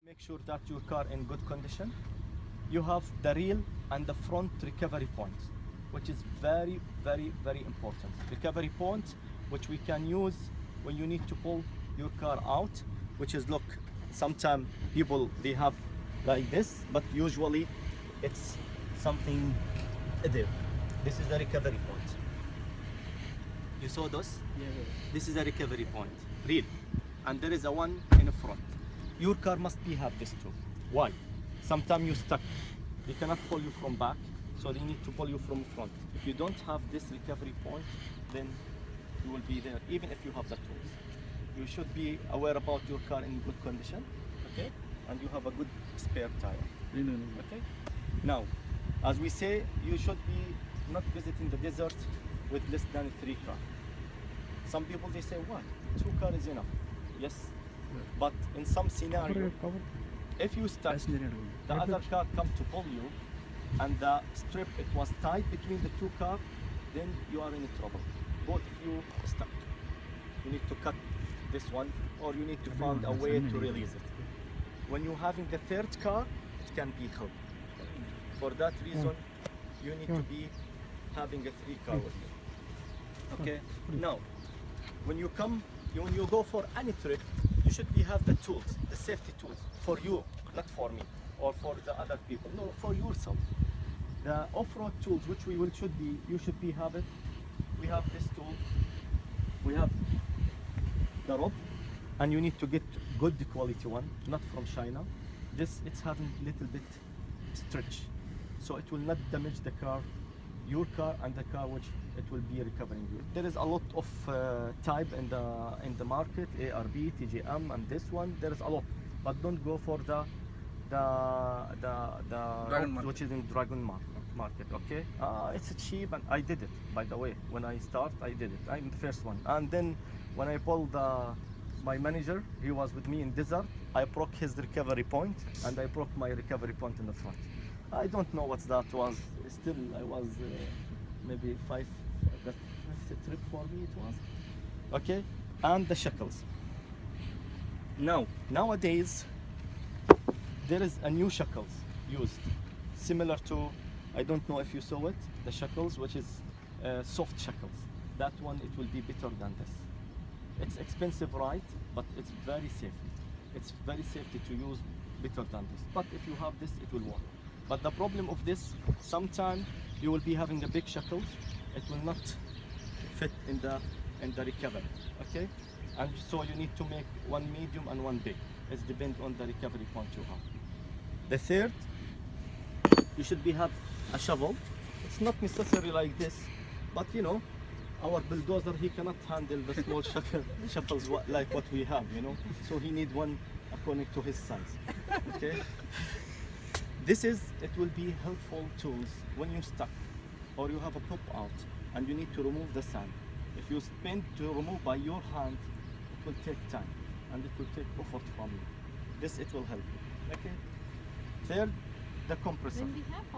Make sure that your car in good condition. You have the rear and the front recovery points, which is very, very, very important. Recovery point, which we can use when you need to pull your car out, which is, look, sometimes people, they have like this, but usually it's something there. This is the recovery point. You saw this? Yeah. This is a recovery point, real. And there is a one in the front. Your car must be have this too. Why? Sometimes you stuck. They cannot pull you from back, so they need to pull you from front. If you don't have this recovery point, then you will be there, even if you have the tools. You should be aware about your car in good condition, okay? And you have a good spare tire, okay? Now, as we say, you should be not visiting the desert with less than 3 cars. Some people, they say, why? 2 cars is enough. Yes, but in some scenario, if you stuck, the other car come to pull you, and the strip it was tight between the 2 cars, then you are in trouble. Both of you stuck. You need to cut this one, or you need to find a way to release it. When you're having the 3rd car, it can be help. For that reason, you need to be having a 3 car with you. Okay. Now, when you go for any trip, you should have the tools, the safety tools, for you, not for me or for the other people. No, for yourself. The off-road tools, which you should be have it. We have this tool. We have the rope, and you need to get good quality one, not from China. This it's having little bit stretch, so it will not damage the car, your car, and the car which it will be recovering you. There is a lot of type in the market, ARB, TGM, and this one. There is a lot, but don't go for the rope, which is in Dragon market. Okay, it's cheap, and I did it, by the way. When I start, I did it. I'm the first one, and then when I pulled my manager, he was with me in desert. I broke his recovery point, and I broke my recovery point in the front. I don't know what that was. Still, I was maybe 5. That's a trip for me. It was okay. And the shackles. Nowadays, there is a new shackles used, similar to, I don't know if you saw it, the shackles, which is soft shackles. That one, it will be better than this. It's expensive, right? But it's very safe. It's very safety to use, better than this. But if you have this, it will work. But the problem of this, sometimes you will be having a big shackles. It will not fit in the recovery. Okay, and so you need to make one medium and one big. It depends on the recovery point you have. The third, you should have a shovel. It's not necessary like this, but you know, our bulldozer, he cannot handle the small shovels like what we have, you know. So he need one according to his size. Okay. It will be helpful tools when you stuck or you have a pop out and you need to remove the sand. If you spend to remove by your hand, it will take time and it will take effort from you. This, it will help you. Okay. Third, the compressor. When we have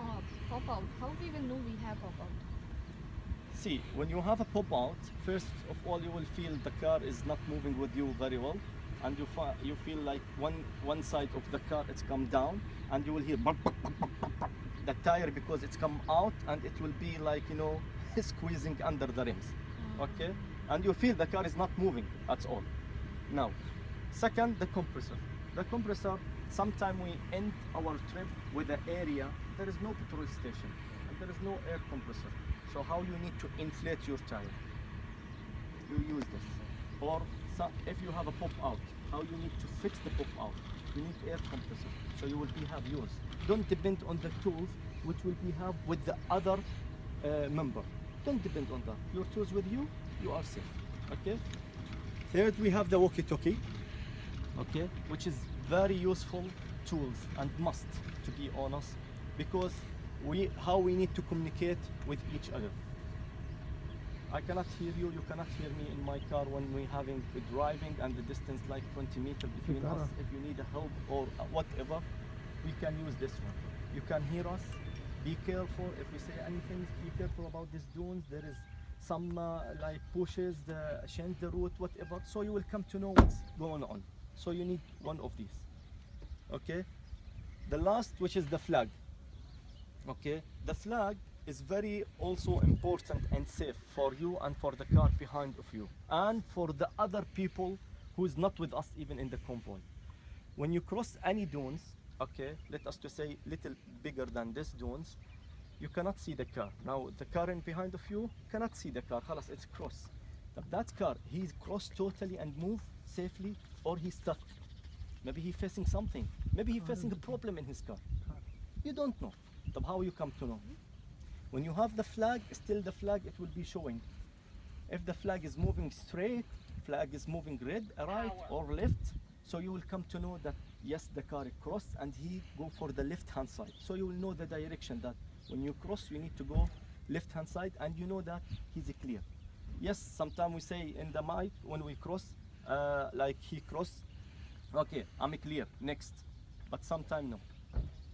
pop-out, how we will know we have pop-out? See, when you have a pop-out, first of all, you will feel the car is not moving with you very well, and you feel like one side of the car it's come down, and you will hear the tire because it's come out, and it will be like, you know, squeezing under the rims. Okay, and you feel the car is not moving at all. Now, second, the compressor. The compressor, sometimes we end our trip with an area, there is no petrol station, and there is no air compressor. So how you need to inflate your tire? You use this. Or if you have a pop out, how you need to fix the pop out? You need air compressor. So you will have yours. Don't depend on the tools which will have with the other member. Don't depend on that. Your tools with you, you are safe. Okay. Third, we have the Walkie Talkie. Okay, which is very useful tools and must, to be honest, because how we need to communicate with each other. I cannot hear you, you cannot hear me in my car when we're driving and the distance like 20 meters between us. If you need help or whatever, we can use this one. You can hear us. Be careful if we say anything. Be careful about these dunes. There is some like pushes, change the route, whatever. So you will come to know what's going on. So you need one of these. Okay, the last, which is the flag. Okay, the flag is very also important and safe for you and for the car behind of you and for the other people who is not with us even in the convoy. When you cross any dunes, okay, let us to say little bigger than this dunes, you cannot see the car. Now the car in behind of you cannot see the car. خلاص, it's cross. That car, he's crossed totally and move safely, or he's stuck. Maybe he's facing something. Maybe he's facing a problem in his car. You don't know. طب how you come to know? When you have the flag, still the flag, it will be showing. If the flag is moving straight, flag is moving red, right or left, so you will come to know that yes, the car crossed and he go for the left hand side. So you will know the direction that when you cross, you need to go left hand side, and you know that he's clear. Yes, sometimes we say in the mic when we cross, like he crossed, okay, I'm clear, next. But sometimes no.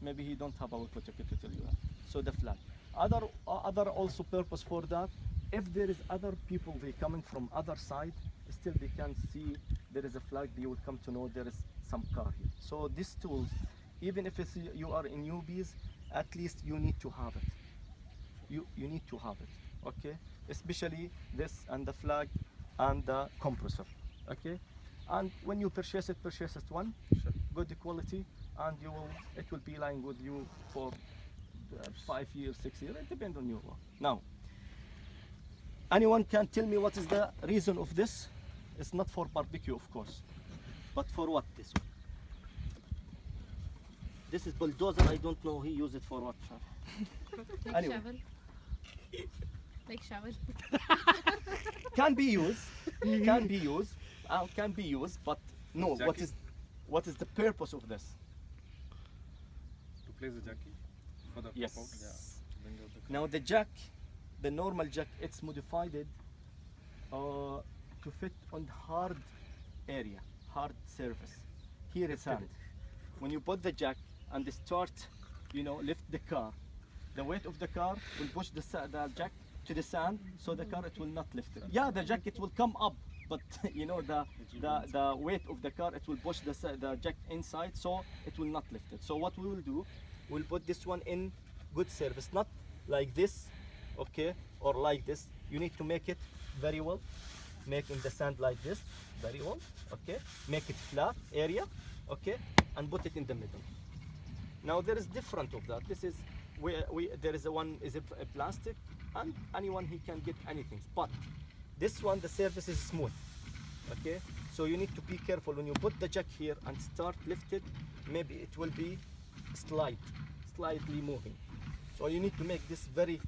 Maybe he don't have a walkie talkie to tell you that. So the flag. Other also purpose for that, if there is other people they coming from other side, still they can see there is a flag, they will come to know there is some car here. So these tools, even if it's, you are in newbies, at least you need to have it. You need to have it, okay? Especially this and the flag and the compressor, okay? And when you purchase it one, good quality, and it will be lying with you for 5 years, 6 years. It depends on you. Now, anyone can tell me what is the reason of this? It's not for barbecue, of course, but for what this one? This is bulldozer. I don't know he use it for what. Like Anyway. shovel. Like shovel. Can be used, but no. What is the purpose of this? To place the jacket for the Yes. pop-out, yeah. Bring out the Now the jack, the normal jack, it's modified to fit on hard area, hard surface. Here is sand. When you put the jack and start, lift the car, the weight of the car will push the jack to the sand, so the car it will not lift it. Yeah, the jack it will come up, but the weight of the car it will push the jack inside, so it will not lift it. So what we will do, we'll put this one in good service, not like this, okay, or like this. You need to make it very well, making the sand like this, very well, okay. Make it flat area, okay, and put it in the middle. Now there is different of that. This is there is one is a plastic, and anyone he can get anything. But this one, the surface is smooth, okay. So you need to be careful when you put the jack here and start lift it. Maybe it will be slightly moving. So you need to make this very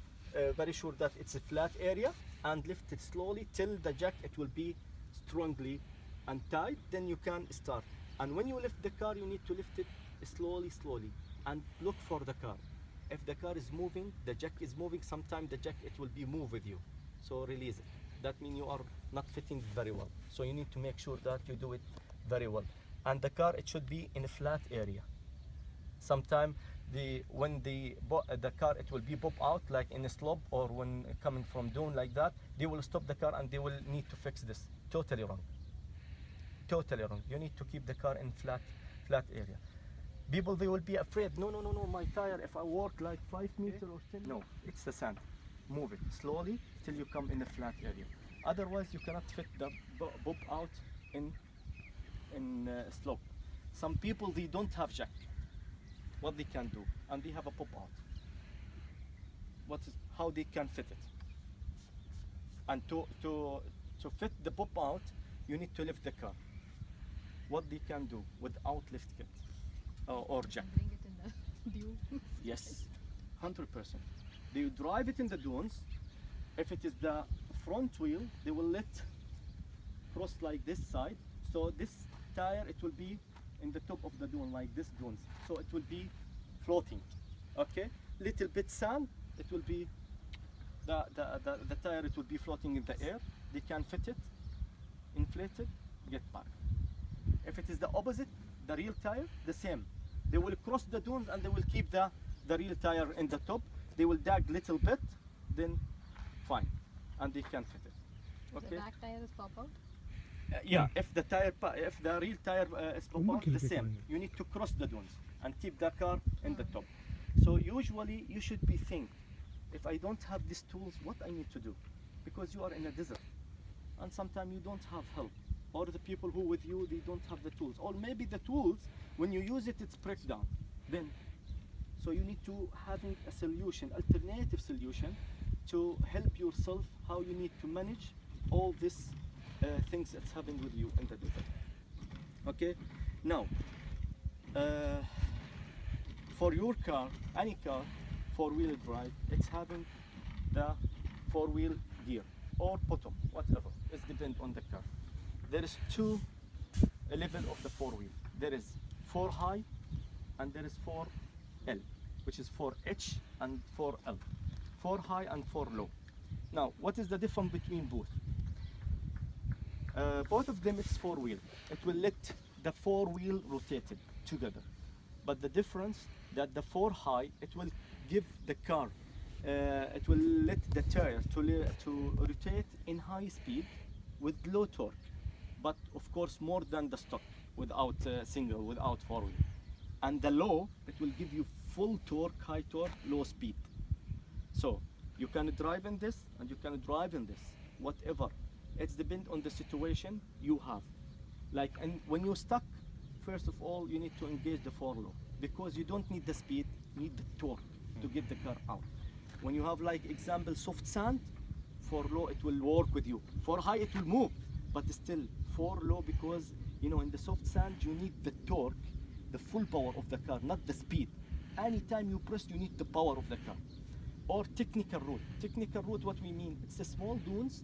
sure that it's a flat area and lift it slowly till the jack it will be strongly and tight. Then you can start. And when you lift the car, you need to lift it slowly, and look for the car. If the car is moving, the jack is moving, sometimes the jack it will be move with you. So release it. That means you are not fitting very well. So you need to make sure that you do it very well. And the car it should be in a flat area. Sometimes when the car it will be pop out like in a slope, or when coming from dune like that, they will stop the car and they will need to fix this. Totally wrong. You need to keep the car in flat area. People they will be afraid. No, my tire, if I walk like 5 meters or 10, no, it's the sand. Move it slowly till you come in a flat area. Otherwise you cannot fit the pop out in slope. Some people they don't have jack. What they can do, and they have a pop out. How they can fit it? And to fit the pop out, you need to lift the car. What they can do without lift kit or jack? Bring it in the view. Yes, 100%. They drive it in the dunes. If it is the front wheel, they will let cross like this side. So this tire, it will be in the top of the dune like this dunes. So it will be floating. Okay, little bit sand. It will be the tire. It will be floating in the air. They can fit it, inflate it, get back. If it is the opposite, the real tire, the same. They will cross the dunes and they will keep the real tire in the top. They will dig little bit, then fine, and they can fit it. The Okay. back tire is pop out. Yeah, if the if the real tire is Popout, the same. You need to cross the dunes and keep the car in the top. So usually you should be think, if I don't have these tools, what I need to do? Because you are in a desert, and sometimes you don't have help, or the people who with you, they don't have the tools, or maybe the tools, when you use it, it's breakdown. Then, so you need to having a solution, alternative solution, to help yourself how you need to manage all these things that's happening with you in the desert. Okay, now for your car, any car, four-wheel drive, it's having the four-wheel gear or bottom, whatever. It depends on the car. There is two level of the four-wheel. There is 4 high and there is 4L, which is 4H and 4L. 4 high and 4 low. Now, what is the difference between both? Both of them is four-wheel. It will let the four-wheel rotated together. But the difference that the 4 high, it will give the car, it will let the tire to rotate in high speed with low torque, but of course more than the stock without single, without four-wheel. And the low, it will give you full torque, high torque, low speed. So you can drive in this and you can drive in this, whatever. It's depend on the situation you have. Like, and when you're stuck, first of all, you need to engage the 4 low, because you don't need the speed, you need the torque to get the car out. When you have, like example, soft sand, 4 low, it will work with you. 4 high, it will move, but still 4 low, because you know in the soft sand you need the torque, the full power of the car, not the speed. Anytime you press, you need the power of the car. Or technical route. Technical route, what we mean, it's a small dunes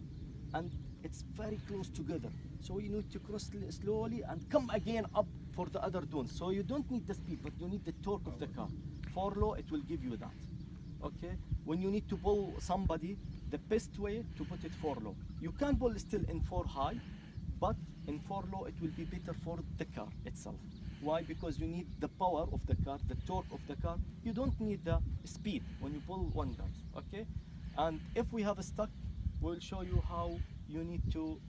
and it's very close together. So you need to cross slowly and come again up for the other dunes. So you don't need the speed, but you need the torque of the car. 4 low, it will give you that. Okay? When you need to pull somebody, the best way to put it 4 low. You can pull still in 4 high, but in 4 low, it will be better for the car itself. Why? Because you need the power of the car, the torque of the car. You don't need the speed when you pull one guy, okay? And if we have a stuck, we'll show you how you need to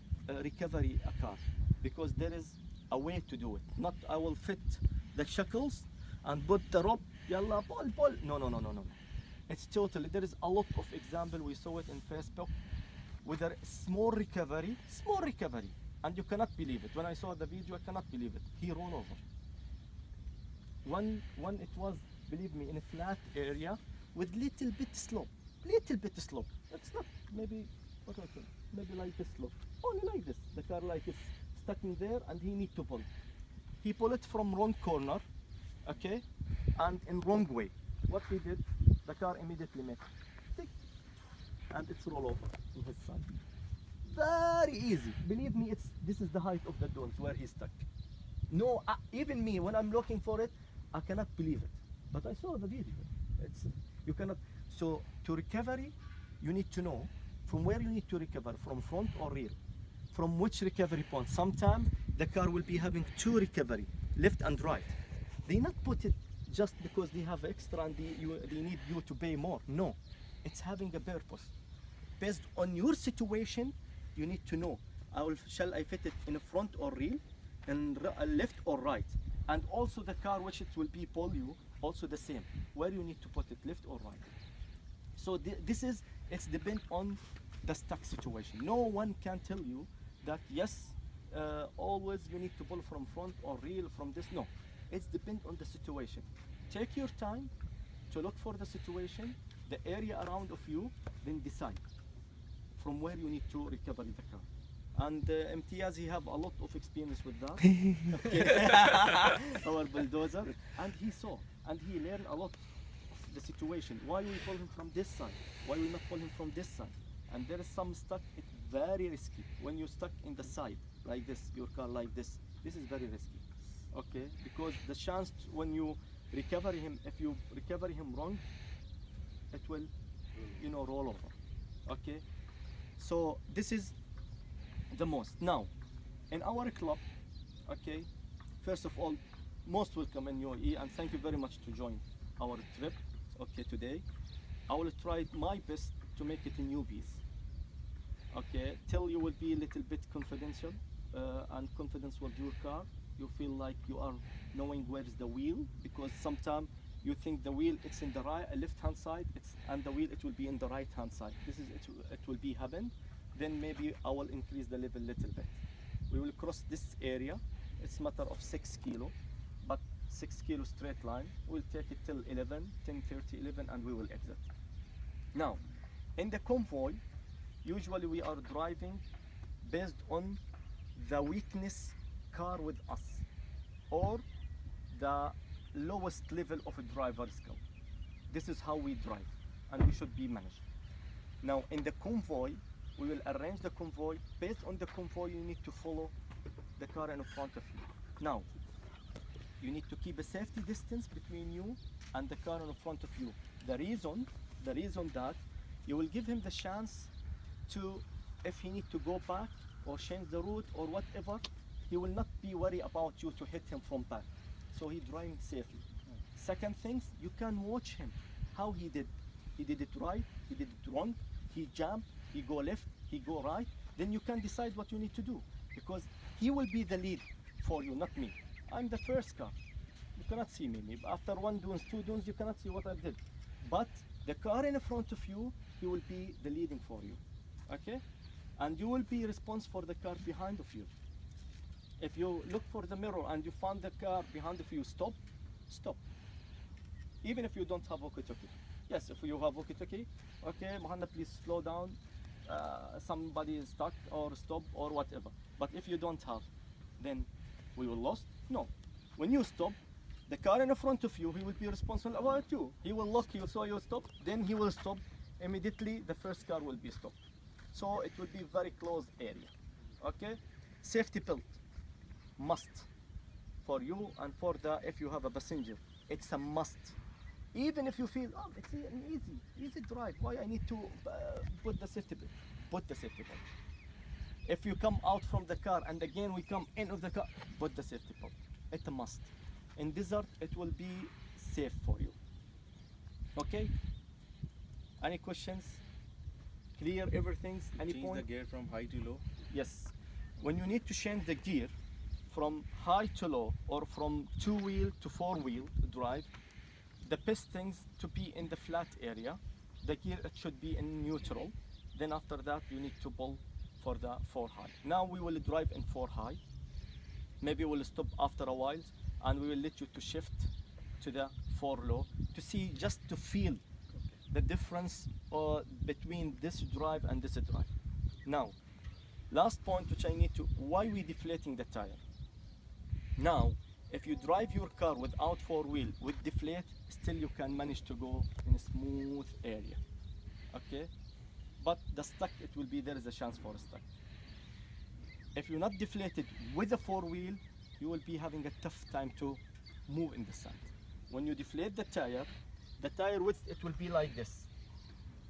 recover a car, because there is a way to do it. Not I will fit the shackles and put the rope, yalla, pull. No. It's totally, there is a lot of example, we saw it in Facebook, with a small recovery, and you cannot believe it. When I saw the video, I cannot believe it. He rolled over. One it was, believe me, in a flat area with little bit slope. It's not maybe, what I think, maybe like this slope. Only like this. The car like is stuck in there and he need to pull. He pulled it from wrong corner, okay, and in wrong way. What he did, the car immediately made tick, and it's roll over in his side. Very easy. Believe me, this is the height of the dunes where he's stuck. No, even me, when I'm looking for it, I cannot believe it. But I saw the video. You cannot. So to recovery, you need to know from where you need to recover, from front or rear, from which recovery point. Sometimes the car will be having 2 recovery, left and right. They not put it just because they have extra and they need you to pay more. No, it's having a purpose. Based on your situation, you need to know, shall I fit it in front or rear, and left or right? And also the car which it will be pull you, also the same, where you need to put it, left or right. So it's depend on the stuck situation. No one can tell you that yes, always you need to pull from front or rear from this. No, it's depend on the situation. Take your time to look for the situation, the area around of you, then decide from where you need to recover the car. And Imtiaz, he have a lot of experience with that. Our bulldozer, and he saw and he learned a lot of the situation. Why we pull him from this side? Why we not pull him from this side? And there is some stuck. It's very risky when you're stuck in the side like this, your car like this. This is very risky. Okay, because the chance when you recover him, if you recover him wrong, it will, roll over. Okay, so this is the most. Now, in our club, okay, first of all, most welcome in UAE, and thank you very much to join our trip, okay, today. I will try my best to make it a newbies, okay, till you will be a little bit confidential, and confidence with your car. You feel like you are knowing where is the wheel, because sometimes you think the wheel it's in the right left hand side, and the wheel it will be in the right hand side. It will be happen. Then maybe I will increase the level little bit. We will cross this area. It's matter of 6 kilo, but 6 kilo straight line. We'll take it till 11, 10:30, 11, and we will exit. Now, in the convoy, usually we are driving based on the weakness car with us, or the lowest level of a driver skill. This is how we drive, and we should be managed. Now, in the convoy, we will arrange the convoy. Based on the convoy, you need to follow the car in front of you. Now, you need to keep a safety distance between you and the car in front of you. The reason that you will give him the chance to, if he need to go back or change the route or whatever, he will not be worried about you to hit him from back. So he driving safely. Second things, you can watch him, how he did. He did it right, he did it wrong, he jumped, he go left, he go right. Then you can decide what you need to do, because he will be the lead for you, not me. I'm the first car. You cannot see me. After 1 dunes, 2 dunes, you cannot see what I did. But the car in front of you, he will be the leading for you. Okay? And you will be responsible for the car behind of you. If you look for the mirror and you find the car behind of you, stop, stop. Even if you don't have Walkie Talkie. Yes, if you have Walkie Talkie, okay, Mohanad, please slow down. Somebody is stuck or stop or whatever. But if you don't have, then we will lost. No. When you stop, the car in front of you, he will be responsible about you. He will lock you so you stop, then he will stop. Immediately the first car will be stopped. So it will be very close area. Okay? Safety belt, must. For you and for the, if you have a passenger, it's a must. Even if you feel, oh, it's an easy drive, why I need to put the safety belt? Put the safety belt. If you come out from the car and again we come in of the car, put the safety belt. It's a must. In desert, it will be safe for you. Okay? Any questions? Clear everything? Any Change point? the gear from high to low. Yes. When you need to change the gear from high to low or from 2-wheel to 4-wheel drive, the best things to be in the flat area. The gear it should be in neutral. Then after that you need to pull for the 4 high. Now we will drive in 4 high. Maybe we'll stop after a while and we will let you to shift to the 4 low to see, just to feel the difference between this drive and this drive. Now, last point which I need to, why we deflating the tire? Now, if you drive your car without 4-wheel, with deflate, still you can manage to go in a smooth area, okay? But the stuck, it will be, there is a chance for a stuck. If you're not deflated with a 4-wheel, you will be having a tough time to move in the sand. When you deflate the tire width, it will be like this,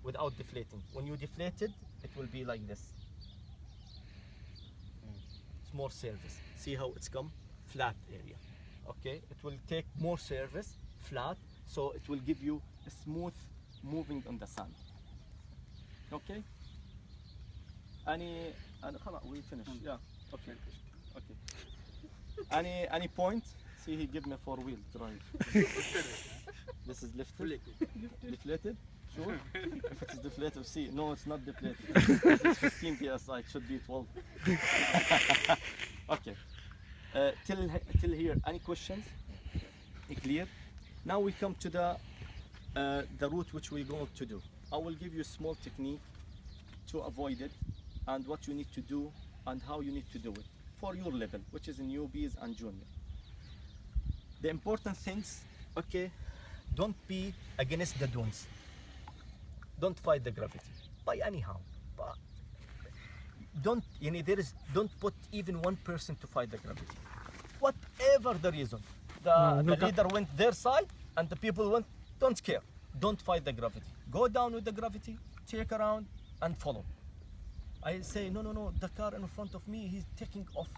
without deflating. When you deflate it, it will be like this. It's more service. See how it's come? Flat area. Okay, it will take more service, flat, so it will give you a smooth moving on the sand. Okay? We finish. Yeah. Okay. Okay. Any point? See, he give me 4-wheel drive. This is lifted. Deflated? Sure? If it is deflated, see. No, it's not deflated. This is 15 psi. It should be 12. Okay. Till here, any questions? Clear? Now we come to the route which we're going to do. I will give you a small technique to avoid it, and what you need to do and how you need to do it for your level, which is newbies and junior. The important things, okay, don't be against the dunes. Don't fight the gravity by anyhow. But don't put even 1% to fight the gravity. Whatever the reason, the leader went their side and the people went, don't care. Don't fight the gravity. Go down with the gravity, take around and follow. I say, no, the car in front of me, he's taking off.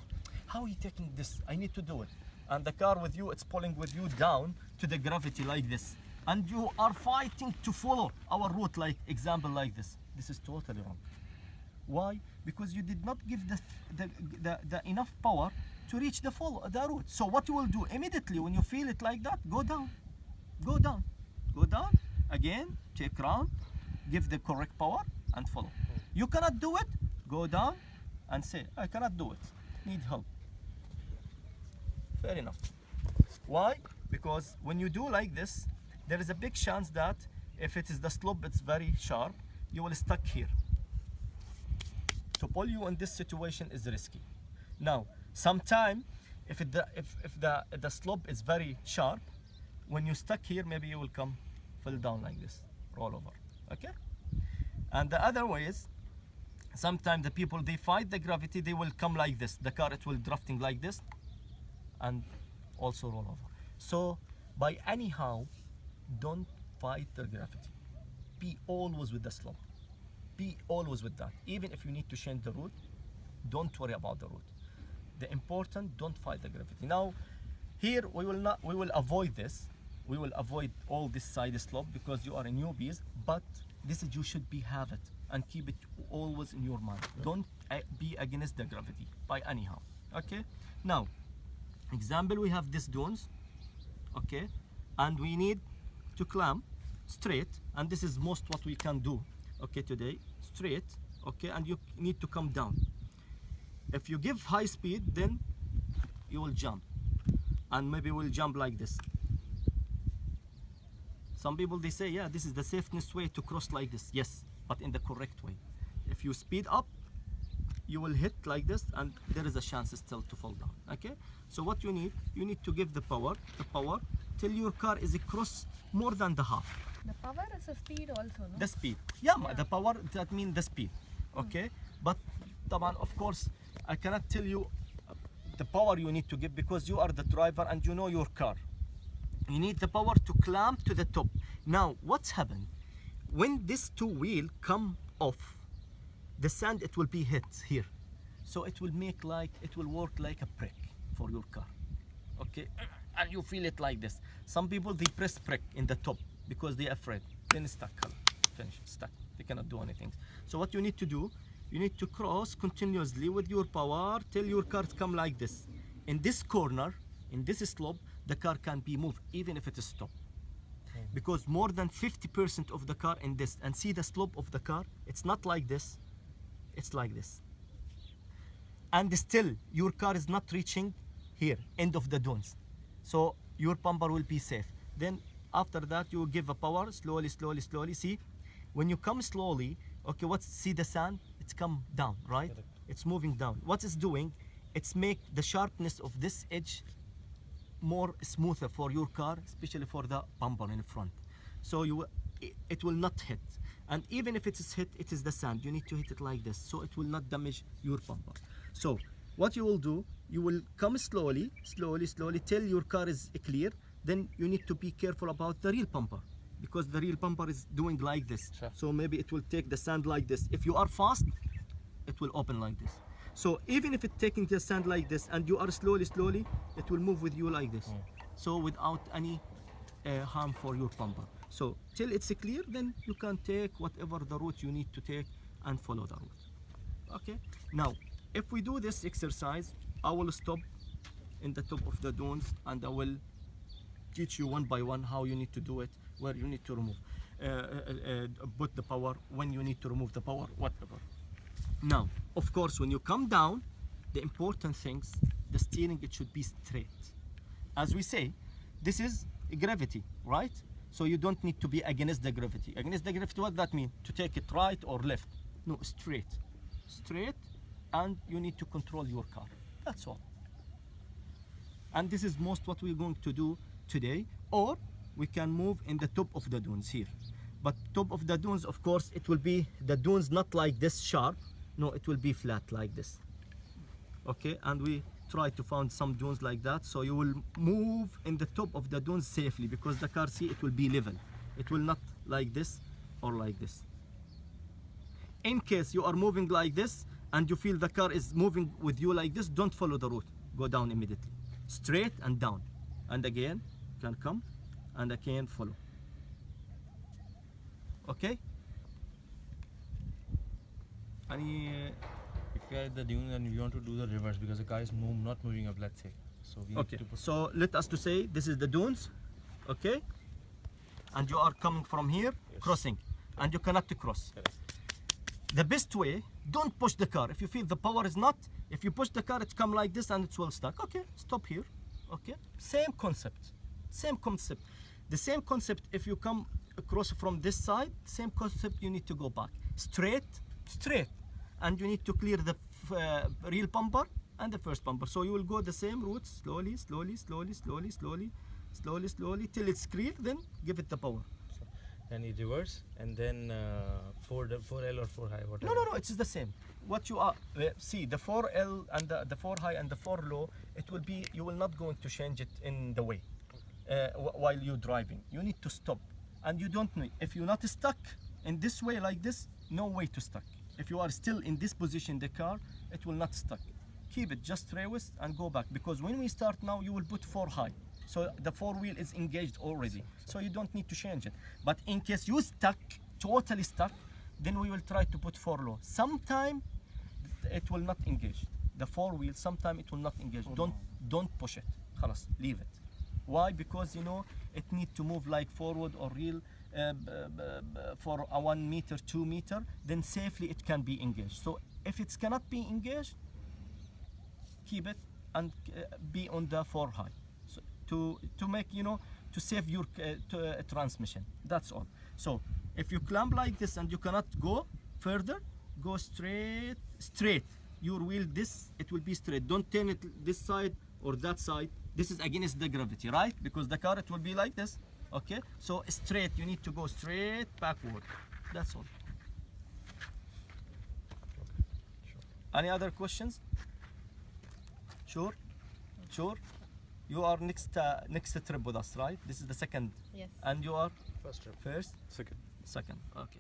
How he taking this? I need to do it. And the car with you, it's pulling with you down to the gravity like this. And you are fighting to follow our route, like example like this. This is totally wrong. Why? Because you did not give the enough power to reach the root. So what you will do immediately when you feel it like that, go down, go down, go down, again, take round, give the correct power and follow. You cannot do it, go down and say, I cannot do it, need help. Fair enough. Why? Because when you do like this, there is a big chance that if it is the slope, it's very sharp, you will stuck here. To pull you in this situation is risky. Now, sometime if the slope is very sharp, when you stuck here, maybe you will fall down like this, roll over. Okay? And the other way is, sometimes the people, they fight the gravity, they will come like this. The car, it will drifting like this and also roll over. So by anyhow, don't fight the gravity. Be always with the slope. Be always with that. Even if you need to change the route, don't worry about the route. The important, don't fight the gravity. Now, here we will avoid this. We will avoid all this side slope because you are a newbies, but this is, you should have it and keep it always in your mind. Don't be against the gravity by anyhow. Okay? Now, example, we have these dunes, okay? And we need to climb straight, and this is most what we can do, okay, today, straight, okay, and you need to come down. If you give high speed, then you will jump, and maybe we'll jump like this. Some people, they say, yeah, this is the safest way to cross like this. Yes, but in the correct way. If you speed up, you will hit like this, and there is a chance still to fall down. Okay, so what you need to give the power till your car is across more than the half. The power is a speed also, no? The speed, yeah. The power, that means the speed. Okay, but of course I cannot tell you the power you need to give because you are the driver and you know your car. You need the power to climb to the top. Now what's happened when this two wheel come off, the sand, it will be hit here, so it will work like a brake for your car. Okay, and you feel it like this. Some people, they press brake in the top because they're afraid, then stuck, finish, stuck, they cannot do anything. So what you need to do, you need to cross continuously with your power till your car come like this. In this corner, in this slope, the car can be moved even if it is stopped. Because more than 50% of the car in this, and see the slope of the car, it's not like this, it's like this. And still, your car is not reaching here, end of the dunes. So your bumper will be safe. Then after that, you will give a power, slowly, slowly, slowly. See, when you come slowly, okay, see the sand? It's come down, right? It's moving down. What it's doing, it's make the sharpness of this edge more smoother for your car, especially for the bumper in front. So it will not hit. And even if it is hit, it is the sand. You need to hit it like this, so it will not damage your bumper. So what you will do, you will come slowly, slowly, slowly till your car is clear. Then you need to be careful about the real bumper because the real bumper is doing like this. Sure. So maybe it will take the sand like this. If you are fast, it will open like this. So even if it's taking the sand like this and you are slowly, slowly, it will move with you like this. So without any harm for your bumper. So till it's clear, then you can take whatever the route you need to take and follow the route. Okay. Now, if we do this exercise, I will stop in the top of the dunes and I will teach you one by one how you need to do it, where you need to remove, put the power, when you need to remove the power, whatever. Now, of course, when you come down, the important things, the steering, it should be straight. As we say, this is gravity, right? So you don't need to be against the gravity. Against the gravity, what that mean? To take it right or left? No, straight. Straight, and you need to control your car. That's all. And this is most what we're going to do today, or we can move in the top of the dunes here. But top of the dunes, of course, it will be the dunes not like this sharp. No, it will be flat like this. Okay, and we try to find some dunes like that, so you will move in the top of the dunes safely because the car, see, it will be level. It will not like this or like this. In case you are moving like this and you feel the car is moving with you like this, don't follow the route. Go down immediately. Straight and down. And again, can come and again follow. Okay? Any If you are at the dune and you want to do the reverse because the car is not moving up, let's say. So we okay, need to put so let us to say this is the dunes, okay, and you are coming from here, Yes. crossing, and you cannot to cross. Correct. The best way, don't push the car. If you feel the power is not, if you push the car, it's come like this and it's well stuck. Okay, stop here. Okay, same concept, same concept. The same concept if you come across from this side, same concept, you need to go back. Straight, straight. And you need to clear the real bumper and the first bumper. So you will go the same route, slowly, slowly, slowly, slowly, slowly, slowly, slowly, till it's clear, then give it the power. and you reverse and then 4L or 4 high, whatever. No, it's the same. What you are, see, the 4L and the 4 high and the 4 low, it will be, you will not going to change it in the way while you're driving. You need to stop. And you don't know, if you're not stuck in this way like this, no way to stuck. If you are still in this position, the car, it will not stuck. Keep it, just reverse and go back. Because when we start now, you will put 4 high. So the 4 wheel is engaged already. So you don't need to change it. But in case you stuck, totally stuck, then we will try to put 4 low. Sometime it will not engage. The 4 wheel, sometime it will not engage. Don't push it. Khalas, leave it. Why? Because you know it need to move like forward or real for a 1 meter, 2 meter, then safely it can be engaged. So if it cannot be engaged, keep it and be on the 4 high. So to make, you know, to save your transmission. That's all. So if you clamp like this and you cannot go further, go straight. Your wheel, this, it will be straight. Don't turn it this side or that side. This is against the gravity, right? Because the car, it will be like this. Okay, so straight, you need to go straight backward. That's all. Any other questions? Sure? You are next trip with us, right? This is the second. Yes. And you are First trip. first? Second. Second, okay.